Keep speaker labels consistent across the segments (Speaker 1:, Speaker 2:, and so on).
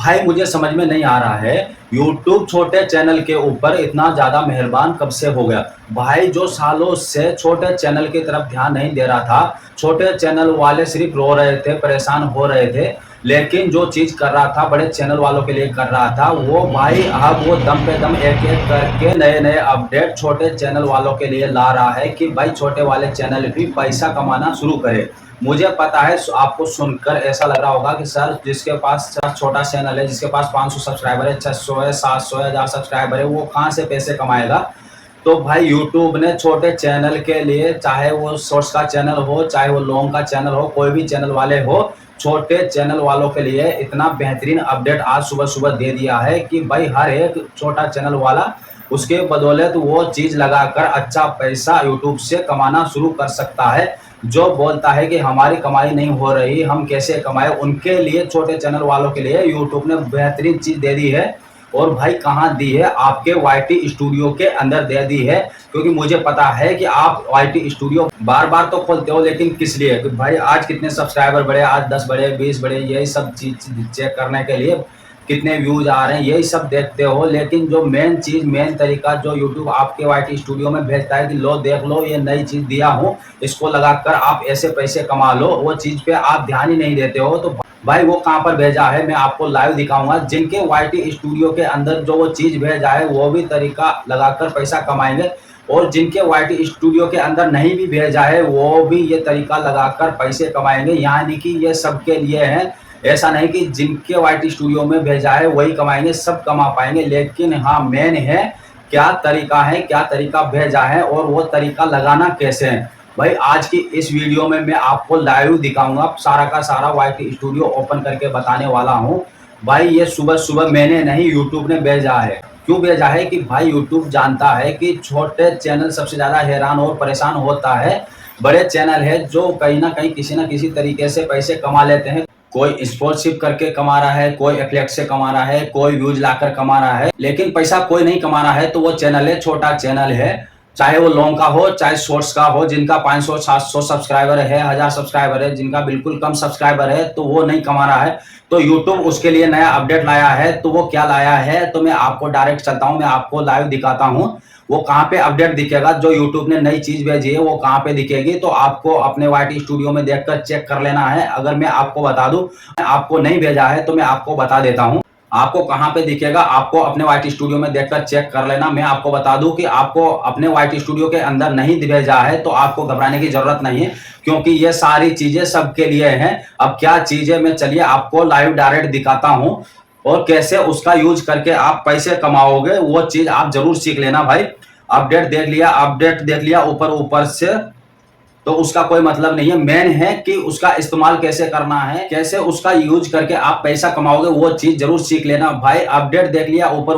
Speaker 1: भाई मुझे समझ में नहीं आ रहा है, यूट्यूब छोटे चैनल के ऊपर इतना ज़्यादा मेहरबान कब से हो गया। भाई जो सालों से छोटे चैनल की तरफ ध्यान नहीं दे रहा था, छोटे चैनल वाले सिर्फ रो रहे थे, परेशान हो रहे थे, लेकिन जो चीज़ कर रहा था बड़े चैनल वालों के लिए कर रहा था, वो भाई अब वो दम पे दम एक एक करके नए नए अपडेट छोटे चैनल वालों के लिए ला रहा है कि भाई छोटे वाले चैनल भी पैसा कमाना शुरू करे। मुझे पता है आपको सुनकर ऐसा लग रहा होगा कि सर जिसके पास छोटा चैनल है, जिसके पास 500 सब्सक्राइबर है, 600 है, 700 है, 1000 सब्सक्राइबर है, वो कहाँ से पैसे कमाएगा। तो भाई यूट्यूब ने छोटे चैनल के लिए, चाहे वो शॉर्ट्स का चैनल हो, चाहे वो लॉन्ग का चैनल हो, कोई भी चैनल वाले हो, छोटे चैनल वालों के लिए इतना बेहतरीन अपडेट आज सुबह सुबह दे दिया है कि भाई हर एक छोटा चैनल वाला उसके बदौलत वो चीज़ लगाकर अच्छा पैसा यूट्यूब से कमाना शुरू कर सकता है। जो बोलता है कि हमारी कमाई नहीं हो रही, हम कैसे कमाए, उनके लिए, छोटे चैनल वालों के लिए यूट्यूब ने बेहतरीन चीज़ दे दी है। और भाई कहाँ दी है, आपके वाईटी स्टूडियो के अंदर दे दी है। क्योंकि मुझे पता है कि आप वाईटी स्टूडियो बार बार तो खोलते हो, लेकिन किस लिए कि भाई आज कितने सब्सक्राइबर बढ़े, आज 10 बढ़े, 20 बढ़े, यही सब चीज़ चेक करने के लिए, कितने व्यूज आ रहे हैं, यही सब देखते हो। लेकिन जो मेन चीज़, मेन तरीका जो यूट्यूब आपके वाईटी स्टूडियो में भेजता है कि लो देख लो, ये नई चीज़ दिया हूँ, इसको लगाकर आप ऐसे पैसे कमा लो, वो चीज़ पे आप ध्यान ही नहीं देते हो। तो भाई वो कहाँ पर भेजा है, मैं आपको लाइव दिखाऊंगा। जिनके वाईटी स्टूडियो के अंदर जो वो चीज़ भेजा है, वो भी तरीका लगाकर पैसा कमाएंगे, और जिनके वाईटी स्टूडियो के अंदर नहीं भी भेजा है, वो भी ये तरीका लगाकर पैसे कमाएंगे। यानी कि ये सबके लिए है, ऐसा नहीं कि जिनके वाईटी स्टूडियो में भेजा है वही कमाएंगे, सब कमा पाएंगे। लेकिन हाँ, मेन है क्या तरीका है, क्या तरीका भेजा है, और वो तरीका लगाना कैसे है। भाई आज की इस वीडियो में मैं आपको लाइव दिखाऊंगा, सारा का सारा वाईटी स्टूडियो ओपन करके बताने वाला हूँ। भाई ये सुबह सुबह मैंने नहीं, यूट्यूब ने भेजा है। क्यों भेजा है कि भाई यूट्यूब जानता है कि छोटे चैनल सबसे ज़्यादा हैरान और परेशान होता है। बड़े चैनल है जो कहीं ना कहीं किसी ना किसी तरीके से पैसे कमा लेते हैं। कोई स्पॉन्सरशिप करके कमा रहा है, कोई एफिलिएट से कमा रहा है, कोई व्यूज लाकर कमा रहा है, लेकिन पैसा कोई नहीं कमा रहा है। तो वो चैनल है, छोटा चैनल है, चाहे वो लॉन्ग का हो, चाहे शॉर्ट्स का हो, जिनका 500 700 सब्सक्राइबर है, 1000 सब्सक्राइबर है, जिनका बिल्कुल कम सब्सक्राइबर है, तो वो नहीं कमा रहा है। तो यूट्यूब उसके लिए नया अपडेट लाया है। तो वो क्या लाया है, तो मैं आपको डायरेक्ट चलता हूँ, मैं आपको लाइव दिखाता हूँ। वो कहाँ पे अपडेट दिखेगा, जो यूट्यूब ने नई चीज भेजी है वो कहाँ पे दिखेगी, तो आपको अपने वाईटी स्टूडियो में देखकर चेक कर लेना है। अगर मैं आपको बता दूं, आपको नहीं भेजा है तो मैं आपको बता देता हूं। आपको कहाँ पे दिखेगा, आपको अपने वाईटी स्टूडियो में देखकर चेक कर लेना। मैं आपको बता दूं कि आपको अपने वाईटी स्टूडियो के अंदर नहीं भेजा है तो आपको घबराने की जरूरत नहीं है, क्योंकि ये सारी चीजें सबके लिए हैं। अब क्या चीजें, मैं चलिए आपको लाइव डायरेक्ट दिखाता हूँ, और कैसे उसका यूज करके आप पैसे कमाओगे वो चीज आप जरूर सीख लेना। भाई अपडेट देख लिया, अपडेट देख लिया ऊपर ऊपर से, तो उसका कोई मतलब नहीं है। मेन है कि उसका इस्तेमाल कैसे करना है, कैसे उसका यूज करके आप पैसा कमाओगे, वो चीज जरूर सीख लेना। भाई अपडेट देख लिया, ऊपर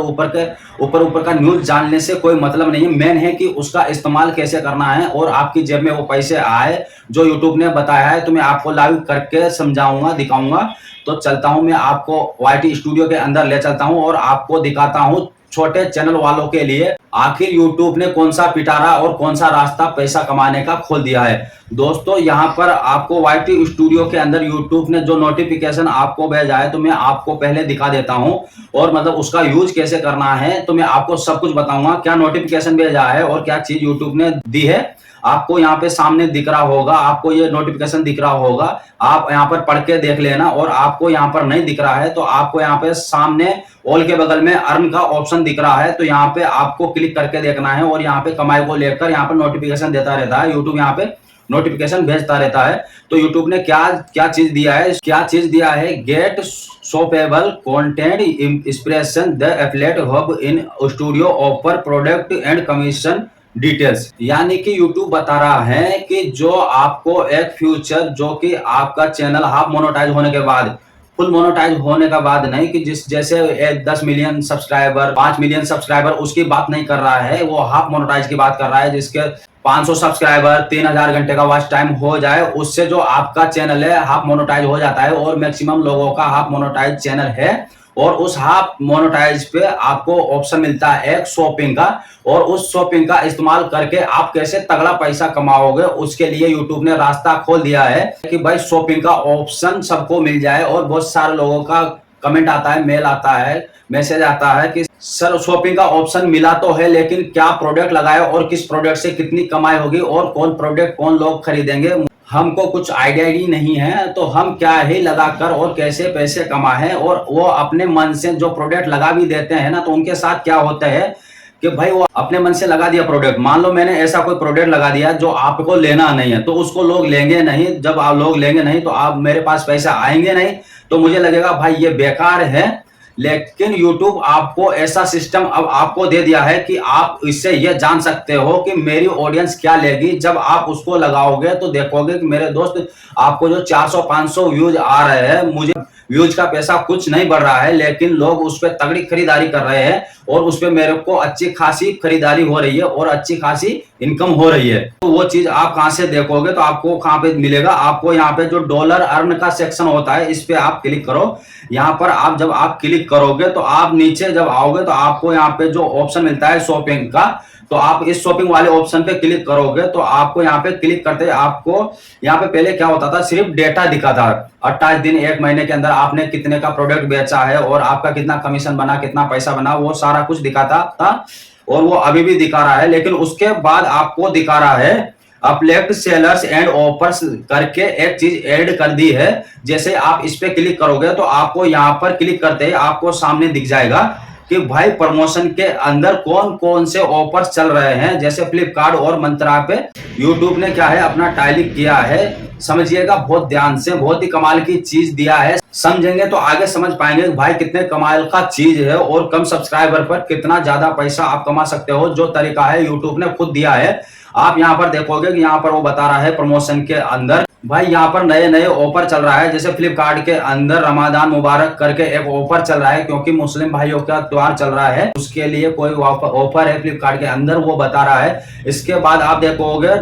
Speaker 1: ऊपर का न्यूज जानने से कोई मतलब नहीं है। मेन है कि उसका इस्तेमाल कैसे करना है और आपकी जेब में वो पैसे आए जो यूट्यूब ने बताया है। तो मैं आपको लाइव करके समझाऊंगा, दिखाऊंगा। तो चलता हूं, मैं आपको वाईटी स्टूडियो के अंदर ले चलता हूं और आपको दिखाता हूं छोटे चैनल वालों के लिए आखिर यूट्यूब ने कौन सा पिटारा और कौन सा रास्ता पैसा कमाने का खोल दिया है। दोस्तों यहाँ पर आपको वाईटी स्टूडियो के अंदर यूट्यूब ने जो नोटिफिकेशन आपको भेजा है, तो मैं आपको पहले दिखा देता हूँ, और मतलब उसका यूज कैसे करना है तो मैं आपको सब कुछ बताऊंगा। क्या नोटिफिकेशन भेजा है और क्या चीज यूट्यूब ने दी है, आपको यहाँ पे सामने दिख रहा होगा, आपको ये नोटिफिकेशन दिख रहा होगा। आप यहाँ पर पढ़ के देख लेना, और आपको यहाँ पर नहीं दिख रहा है तो आपको यहाँ पे सामने ऑल के बगल में अर्न का ऑप्शन दिख रहा है, तो यहाँ पे आपको क्लिक करके देखना है। और यहाँ पे कमाई को लेकर यहाँ पर नोटिफिकेशन देता रहता है यूट्यूब, यहाँ पे नोटिफिकेशन भेजता रहता है। तो यूट्यूब ने क्या क्या चीज दिया है, क्या चीज दिया है, get shoppable content inspiration the affiliate hub in studio offer product and commission details. यानी कि YouTube बता रहा है कि जो आपको एक फ्यूचर, जो कि आपका चैनल हाफ मोनेटाइज होने के बाद, फुल मोनेटाइज होने का बाद नहीं, कि जिस जैसे 10 मिलियन सब्सक्राइबर, 5 मिलियन सब्सक्राइबर, उसकी बात नहीं कर रहा है, वो हाफ मोनेटाइज की बात कर रहा है। जिसके 500 सब्सक्राइबर, 3000 घंटे का वॉच टाइम हो जाए, उससे जो आपका चैनल है हाफ मोनेटाइज हो जाता है। और मैक्सिमम लोगों का हाफ मोनेटाइज चैनल है, और उस हाफ मोनेटाइज पे आपको ऑप्शन मिलता है एक शॉपिंग का, और उस शॉपिंग का इस्तेमाल करके आप कैसे तगड़ा पैसा कमाओगे, उसके लिए यूट्यूब ने रास्ता खोल दिया है कि भाई शॉपिंग का ऑप्शन सबको मिल जाए और बहुत सारे लोगों का कमेंट आता है, मेल आता है, मैसेज आता है कि सर शॉपिंग का ऑप्शन मिला तो है, लेकिन क्या प्रोडक्ट लगाए और किस प्रोडक्ट से कितनी कमाई होगी और कौन प्रोडक्ट कौन लोग खरीदेंगे, हमको कुछ आइडिया ही नहीं है। तो हम क्या ही लगाकर और कैसे पैसे कमाएं। और वो अपने मन से जो प्रोडक्ट लगा भी देते हैं ना, तो उनके साथ क्या होता है कि भाई वो अपने मन से लगा दिया प्रोडक्ट। मान लो मैंने ऐसा कोई प्रोडक्ट लगा दिया जो आपको लेना नहीं है, तो उसको लोग लेंगे नहीं। जब आप लोग लेंगे नहीं तो आप मेरे पास पैसा आएंगे नहीं, तो मुझे लगेगा भाई ये बेकार है। लेकिन YouTube आपको ऐसा सिस्टम अब आपको दे दिया है कि आप इससे ये जान सकते हो कि मेरी ऑडियंस क्या लेगी। जब आप उसको लगाओगे तो देखोगे कि मेरे दोस्त आपको जो 400-500 व्यूज आ रहे हैं, मुझे व्यूज का पैसा कुछ नहीं बढ़ रहा है, लेकिन लोग उस पर तगड़ी खरीदारी कर रहे हैं और उस पर मेरे को अच्छी खासी खरीदारी हो रही है और अच्छी खासी इनकम हो रही है। तो वो चीज आप कहां से देखोगे, तो आपको कहां पे मिलेगा, आपको यहाँ पे जो डॉलर अर्न का सेक्शन होता है, इस पे आप क्लिक करो। यहाँ पर आप जब आप क्लिक करोगे तो आप नीचे जब आओगे तो आपको यहाँ पे जो ऑप्शन मिलता है शॉपिंग का, तो आप इस शॉपिंग वाले ऑप्शन पे क्लिक करोगे तो आपको यहाँ पे क्लिक करते आपको यहाँ पे पहले क्या होता था, सिर्फ डेटा दिखा था 28 दिन 1 महीने के अंदर आपने कितने का प्रोडक्ट बेचा है और आपका कितना कमीशन बना, कितना पैसा बना, वो सारा कुछ दिखाता था और वो अभी भी दिखा रहा है। लेकिन उसके बाद आपको दिखा रहा है अपलेक्ट सेलर्स एंड ऑफर्स करके एक चीज ऐड कर दी है। जैसे आप इस पे क्लिक करोगे तो आपको यहाँ पर क्लिक करते ही आपको सामने दिख जाएगा कि भाई प्रमोशन के अंदर कौन कौन से ऑफर्स चल रहे हैं। जैसे फ्लिपकार्ट और मंत्रा पे यूट्यूब ने क्या है अपना टाइलिंग किया है। समझिएगा बहुत ध्यान से, बहुत ही कमाल की चीज दिया है। समझेंगे तो आगे समझ पाएंगे कि भाई कितने कमाल का चीज है और कम सब्सक्राइबर पर कितना ज्यादा पैसा आप कमा सकते हो। जो तरीका है यूट्यूब ने खुद दिया है। आप यहाँ पर देखोगे कि यहाँ पर वो बता रहा है प्रमोशन के अंदर भाई यहाँ पर नए नए ऑफर चल रहा है। जैसे फ्लिपकार्ट के अंदर रमजान मुबारक करके एक ऑफर चल रहा है, क्योंकि मुस्लिम भाइयों का त्योहार चल रहा है, उसके लिए कोई ऑफर है फ्लिपकार्ट के अंदर, वो बता रहा है। इसके बाद आप देखोगे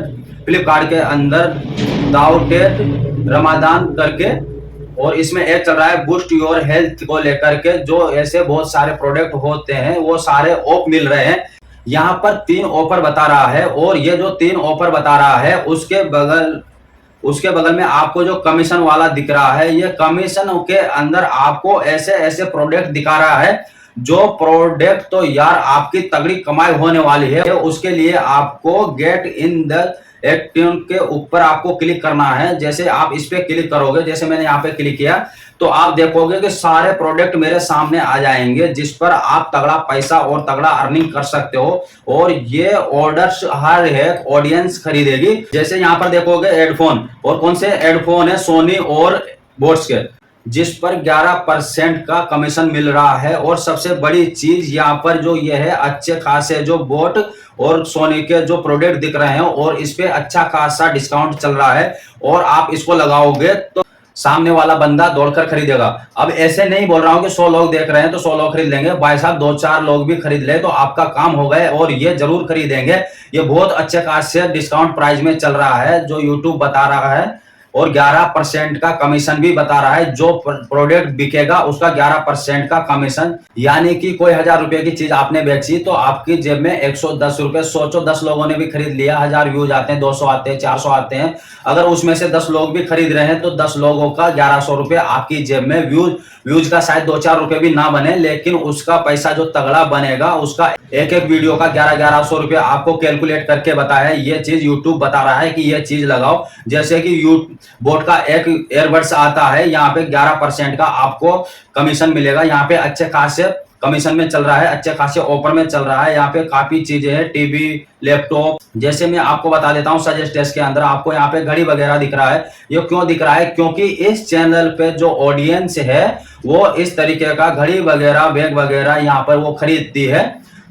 Speaker 1: फ्लिपकार्ट के अंदर दाउटेड रमजान करके, और इसमें एक चल रहा है बूस्ट योर हेल्थ को लेकर के, जो ऐसे बहुत सारे प्रोडक्ट होते हैं वो सारे ऑफ मिल रहे हैं। यहाँ पर 3 ऑफर बता रहा है और ये जो 3 ऑफर बता रहा है उसके बगल में आपको जो कमीशन वाला दिख रहा है, ये कमीशन के अंदर आपको ऐसे ऐसे प्रोडक्ट दिखा रहा है जो प्रोडक्ट तो यार आपकी तगड़ी कमाई होने वाली है। उसके लिए आपको गेट इन द एक्टिव के ऊपर आपको क्लिक करना है। जैसे आप इस पे क्लिक करोगे, जैसे मैंने यहाँ पे क्लिक किया, तो आप देखोगे कि सारे प्रोडक्ट मेरे सामने आ जाएंगे जिस पर आप तगड़ा पैसा और तगड़ा अर्निंग कर सकते हो। और ये ऑर्डर्स हर एक ऑडियंस खरीदेगी। जैसे यहाँ पर देखोगे हेडफोन, और कौन से हेडफोन है, सोनी और बोट्स के, जिस पर 11% का कमीशन मिल रहा है। और सबसे बड़ी चीज यहाँ पर जो ये है, अच्छे खासे जो बोट और सोनी के जो प्रोडक्ट दिख रहे हैं और इस पे अच्छा खासा डिस्काउंट चल रहा है। और आप इसको लगाओगे तो सामने वाला बंदा दौड़कर खरीदेगा। अब ऐसे नहीं बोल रहा हूं कि 100 लोग देख रहे हैं तो 100 लोग खरीद लेंगे। भाई साहब 2-4 लोग भी खरीद ले तो आपका काम हो गए, और ये जरूर खरीदेंगे। ये बहुत अच्छे खासे डिस्काउंट प्राइस में चल रहा है जो यूट्यूब बता रहा है, और 11% का कमीशन भी बता रहा है। जो प्रोडक्ट बिकेगा उसका 11% का कमीशन, यानी कि कोई 1000 रुपए की चीज आपने बेची तो आपकी जेब में 110 रुपए। सोचो 10 लोगों ने भी खरीद लिया, 1000 व्यूज आते हैं, 200 आते हैं, 400 आते हैं। अगर उसमें से 10 लोग भी खरीद रहे हैं तो 10 लोगों का 1100 रुपए आपकी जेब में। व्यूज का शायद 2-4 रुपए भी ना बने, लेकिन उसका पैसा जो तगड़ा बनेगा, उसका एक एक वीडियो का 1100 रुपए आपको कैलकुलेट करके बताया है। ये चीज यूट्यूब बता रहा है कि ये चीज लगाओ। जैसे कि बोट का एक एयरबड्स आता है, यहाँ पे 11% का आपको कमीशन मिलेगा। यहाँ पे अच्छे खासे कमीशन में चल रहा है, अच्छे खासे ऑफर में चल रहा है। यहाँ पे काफी चीजें हैं, टीवी, लैपटॉप। जैसे मैं आपको बता देता हूँ, सजेस्ट के अंदर आपको यहाँ पे घड़ी वगैरह दिख रहा है। ये क्यों दिख रहा है? क्योंकि इस चैनल पे जो ऑडियंस है वो इस तरीके का घड़ी वगैरह, बैग वगैरह यहाँ पर वो खरीदती है।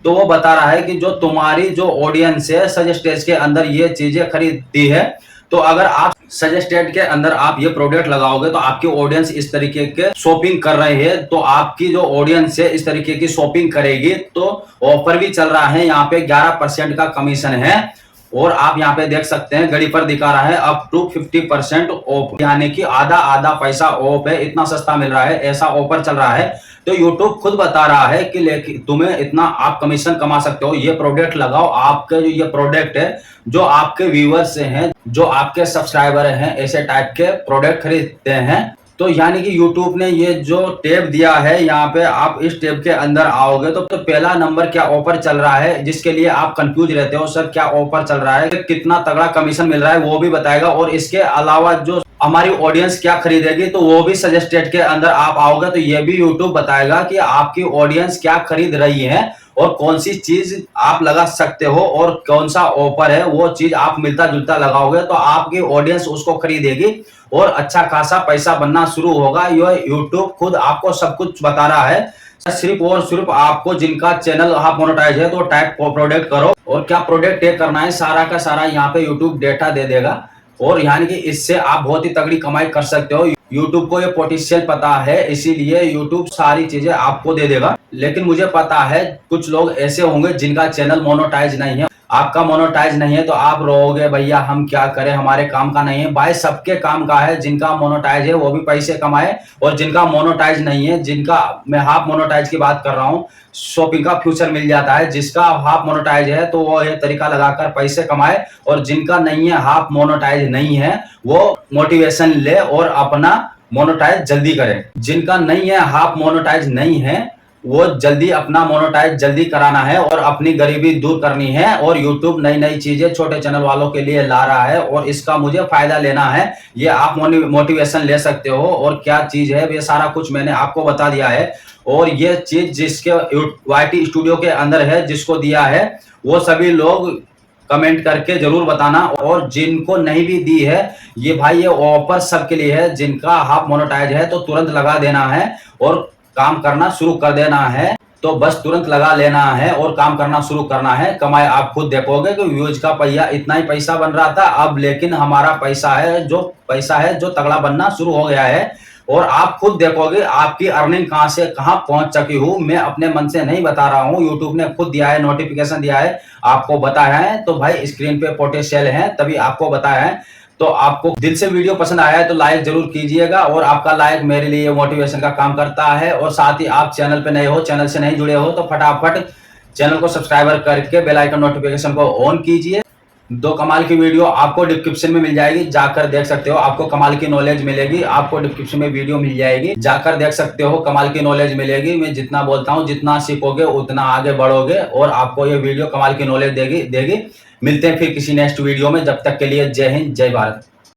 Speaker 1: तो वो बता रहा है कि जो तुम्हारी जो ऑडियंस है सजेस्ट के अंदर ये चीजें खरीदती है। तो अगर आप सजेस्टेड के अंदर आप ये प्रोडक्ट लगाओगे तो आपकी ऑडियंस इस तरीके के शॉपिंग कर रहे हैं, तो आपकी जो ऑडियंस है इस तरीके की शॉपिंग करेगी। तो ऑफर भी चल रहा है, यहाँ पे 11% का कमीशन है। और आप यहाँ पे देख सकते हैं घड़ी पर दिखा रहा है अप टू 50% ऑफ, यानी कि आधा पैसा ऑफ है। इतना सस्ता मिल रहा है, ऐसा ऑफर चल रहा है। तो यूट्यूब खुद बता रहा है कि लेकिन तुम्हें इतना आप कमीशन कमा सकते हो, ये प्रोडक्ट लगाओ। आपके जो ये प्रोडक्ट है, जो आपके व्यूअर्स हैं, जो आपके सब्सक्राइबर हैं, ऐसे टाइप के प्रोडक्ट खरीदते हैं, तो यानी कि यूट्यूब ने ये जो टैब दिया है, यहाँ पे आप इस टैब के अंदर आओगे तो पहला नंबर क्या ऑफर चल रहा है, जिसके लिए आप कंफ्यूज रहते हो सर क्या ऑफर चल रहा है, कितना तगड़ा कमीशन मिल रहा है, वो भी बताएगा। और इसके अलावा जो हमारी ऑडियंस क्या खरीदेगी तो वो भी सजेस्टेड के अंदर आप आओगे तो ये भी यूट्यूब बताएगा कि आपकी ऑडियंस क्या खरीद रही है और कौन सी चीज आप लगा सकते हो और कौन सा ऑफर है वो चीज आप मिलता जुलता लगाओगे तो आपकी ऑडियंस उसको खरीदेगी और अच्छा खासा पैसा बनना शुरू होगा। ये यूट्यूब खुद आपको सब कुछ बता रहा है। सिर्फ और सिर्फ आपको जिनका चैनल आप मोनेटाइज है तो टाइप प्रोडक्ट करो और क्या प्रोडक्ट टेक करना है सारा का सारा यहाँ पे यूट्यूब डेटा दे देगा और यानी कि इससे आप बहुत ही तगड़ी कमाई कर सकते हो। यूट्यूब को ये पोटेंशियल पता है, इसीलिए यूट्यूब सारी चीजें आपको दे देगा। लेकिन मुझे पता है कुछ लोग ऐसे होंगे जिनका चैनल मोनेटाइज नहीं है। आपका मोनेटाइज नहीं है तो आप रहोगे भैया हम क्या करें, हमारे काम का नहीं है। भाई सबके काम का है, जिनका मोनेटाइज है वो भी पैसे कमाए और जिनका मोनेटाइज नहीं है, जिनका मैं हाफ मोनेटाइज की बात कर रहा हूँ, शॉपिंग का फ्यूचर मिल जाता है। जिसका हाफ मोनेटाइज है तो वो ये तरीका लगाकर पैसे कमाए और जिनका नहीं है, हाफ मोनेटाइज नहीं है, वो मोटिवेशन ले और अपना मोनेटाइज जल्दी करे। जिनका नहीं है, हाफ मोनेटाइज नहीं है, वो जल्दी अपना मोनेटाइज जल्दी कराना है और अपनी गरीबी दूर करनी है। और यूट्यूब नई नई चीजें छोटे चैनल वालों के लिए ला रहा है और इसका मुझे फायदा लेना है। ये आप मोटिवेशन ले सकते हो और क्या चीज है ये सारा कुछ मैंने आपको बता दिया है। और ये चीज जिसके YT स्टूडियो के अंदर है, जिसको दिया है, वो सभी लोग कमेंट करके जरूर बताना। और जिनको नहीं भी दी है, ये भाई ये ऑफर सबके लिए है। जिनका हाफ मोनेटाइज है तो तुरंत लगा देना है और काम करना शुरू कर देना है। तो बस तुरंत लगा लेना है और काम करना शुरू करना है। कमाई आप खुद देखोगे कि व्यूज का पहिया इतना ही पैसा बन रहा था, अब लेकिन हमारा पैसा है जो तगड़ा बनना शुरू हो गया है। और आप खुद देखोगे आपकी अर्निंग कहां से कहां पहुंच चुकी हूं। मैं अपने मन से नहीं बता रहा हूं, यूट्यूब ने खुद दिया है, नोटिफिकेशन दिया है, आपको बताया है। तो भाई स्क्रीन पे पोटेंशियल है तभी आपको बताया है। तो आपको दिल से वीडियो पसंद आया है तो लाइक जरूर कीजिएगा और आपका लाइक मेरे लिए मोटिवेशन का काम करता है। और साथ ही आप चैनल पे नए हो, चैनल से नहीं जुड़े हो तो फटाफट चैनल को सब्सक्राइबर करके बेल आइकन नोटिफिकेशन को ऑन कीजिए। दो कमाल की वीडियो आपको डिस्क्रिप्शन में मिल जाएगी, जाकर देख सकते हो। आपको कमाल की नॉलेज मिलेगी, आपको डिस्क्रिप्शन में वीडियो मिल जाएगी, जाकर देख सकते हो। कमाल की नॉलेज मिलेगी। मैं जितना बोलता हूँ, जितना सीखोगे उतना आगे बढ़ोगे और आपको ये वीडियो कमाल की नॉलेज देगी। मिलते हैं फिर किसी नेक्स्ट वीडियो में, जब तक के लिए जय हिंद जय भारत।